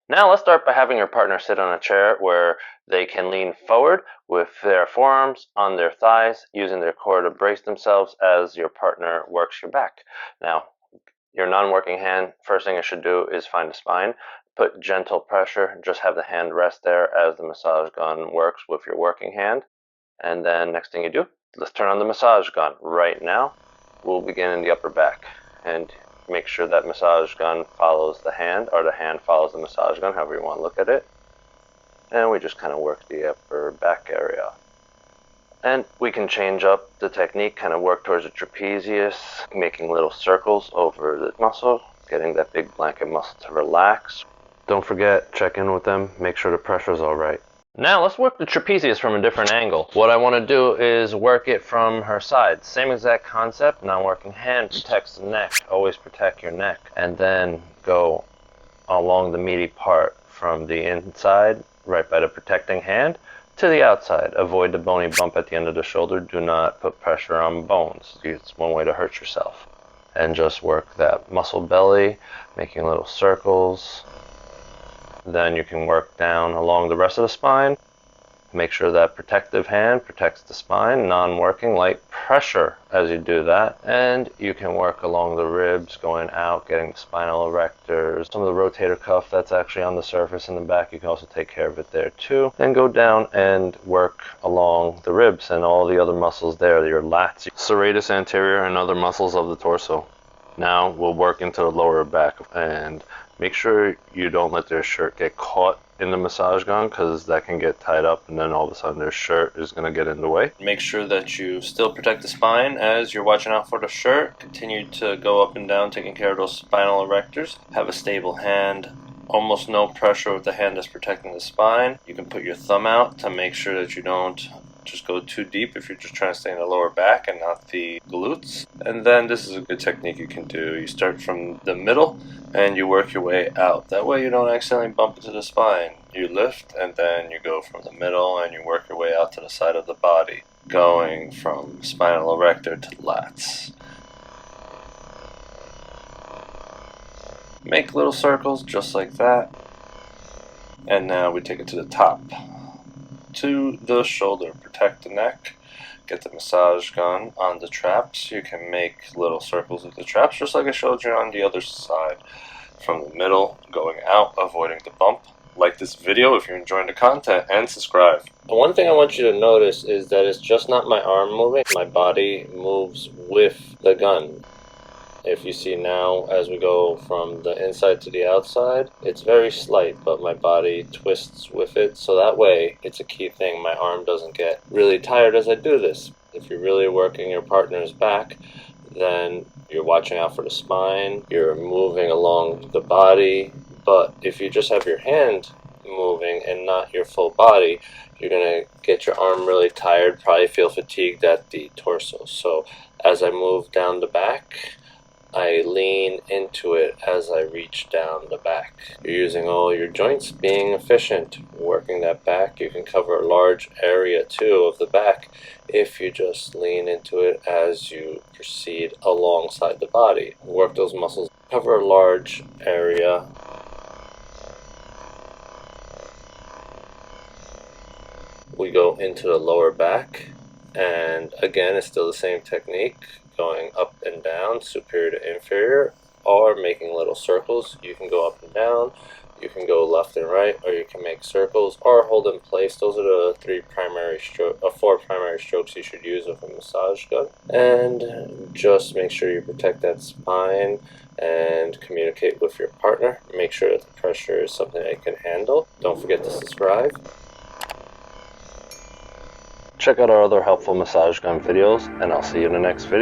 Now let's start by having your partner sit on a chair where they can lean forward with their forearms on their thighs, using their core to brace themselves as your partner works your back. Now, your non-working hand, first thing it should do is find the spine. Put gentle pressure, just have the hand rest there as the massage gun works with your working hand. And then next thing you do, let's turn on the massage gun. Right now, we'll begin in the upper back. And make sure that massage gun follows the hand, or the hand follows the massage gun, however you want to look at it. And we just kind of work the upper back area. And we can change up the technique, kind of work towards the trapezius, making little circles over the muscle, getting that big blanket muscle to relax. Don't forget, check in with them, make sure the pressure's all right. Now let's work the trapezius from a different angle. What I want to do is work it from her side. Same exact concept. Non-working hand protects the neck. Always protect your neck. And then go along the meaty part from the inside, right by the protecting hand, to the outside. Avoid the bony bump at the end of the shoulder. Do not put pressure on bones. It's one way to hurt yourself. And just work that muscle belly, making little circles. Then you can work down along the rest of the spine. Make sure that protective hand protects the spine, non-working, light pressure as you do that. And you can work along the ribs, going out, getting the spinal erectors, some of the rotator cuff that's actually on the surface in the back. You can also take care of it there too. Then go down and work along the ribs and all the other muscles there, your lats, serratus anterior, and other muscles of the torso. Now we'll work into the lower back, and make sure you don't let their shirt get caught in the massage gun, because that can get tied up and then all of a sudden their shirt is going to get in the way. Make sure that you still protect the spine as you're watching out for the shirt. Continue to go up and down, taking care of those spinal erectors. Have a stable hand. Almost no pressure with the hand that's protecting the spine. You can put your thumb out to make sure that you don't just go too deep if you're just trying to stay in the lower back and not the glutes. And then this is a good technique you can do. You start from the middle and you work your way out. That way you don't accidentally bump into the spine. You lift and then you go from the middle and you work your way out to the side of the body, going from spinal erector to lats. Make little circles just like that. And now we take it to the top. To the shoulder, protect the neck, get the massage gun on the traps. You can make little circles with the traps just like I showed you on the other side. From the middle, going out, avoiding the bump. Like this video if you're enjoying the content, and subscribe. One thing I want you to notice is that it's just not my arm moving, my body moves with the gun. If you see now, as we go from the inside to the outside, it's very slight, but my body twists with it, so that way, it's a key thing, my arm doesn't get really tired as I do this. If you're really working your partner's back, then you're watching out for the spine, you're moving along the body, but if you just have your hand moving and not your full body, you're going to get your arm really tired, probably feel fatigued at the torso. So as I move down the back, I lean into it as I reach down the back. You're using all your joints, being efficient, working that back. You can cover a large area too of the back if you just lean into it as you proceed alongside the body. Work those muscles, cover a large area. We go into the lower back, and again it's still the same technique, going up and down, superior to inferior, or making little circles. You can go up and down, you can go left and right, or you can make circles or hold in place. Those are the four primary strokes you should use with a massage gun. And just make sure you protect that spine and communicate with your partner. Make sure that the pressure is something they can handle. Don't forget to subscribe. Check out our other helpful massage gun videos, and I'll see you in the next video.